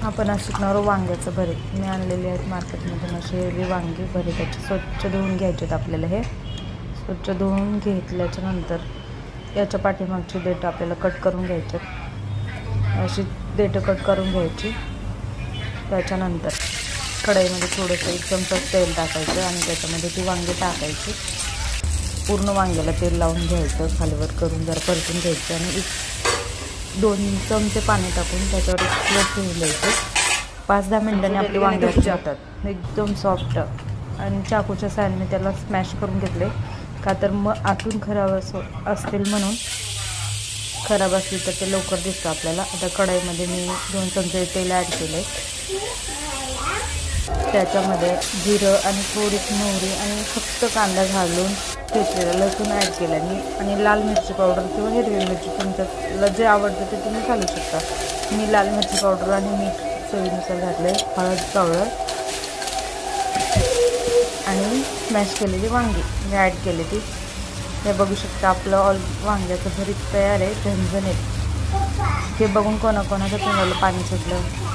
आपण आज शिकणार आहोत वांग्याचं भरीत. मी आणलेले आहेत मार्केटमधून असे वांगी भरीताचे. स्वच्छ धुवून घ्यायचे आहेत आपल्याला. हे स्वच्छ धुवून घेतल्याच्या नंतर याच्या पाठीमागची देठं आपल्याला कट करून घ्यायचे. अशी देठं कट करून घ्यायची. त्याच्यानंतर कढईमध्ये थोडंसं 1 चमचा तेल टाकायचं आणि त्याच्यामध्ये ती वांगी टाकायची. पूर्ण वांग्याला तेल लावून घ्यायचं, खालीवर करून जरा परतून घ्यायचं आणि 2 चमचे पाणी टाकून त्याच्यावर स्लो ठेवून द्यायचं. 5-10 मिनिटांनी आपली वांगी जातात एकदम सॉफ्ट. आणि चाकूच्या साहाय्याने त्याला स्मॅश करून घेतले का तर मग आतून खराब असतील म्हणून. खराब असली तर ते लवकर दिसतं आपल्याला. आता कढईमध्ये मी 2 चमचे तेल ॲड केले. त्याच्यामध्ये जिरं आणि थोडीशी मोहरी आणि फक्त कांदा घालून ठेचलेला लसूण ॲड केल्याने आणि लाल मिरची पावडर किंवा हिरवी मिरची तुमच्याला जे आवडतं ते तुम्ही घालू शकता. मी लाल मिरची पावडर आणि मीठ चवीनुसार घातले. हळद पावडर आणि स्मॅश केलेली वांगी मी ॲड केली ती. हे बघू शकता आपलं वांग्याचं भरीत तयार आहे. झणझणीत. हे बघून कोणाकोणाच्या तोंडाला पाणी सुटलं.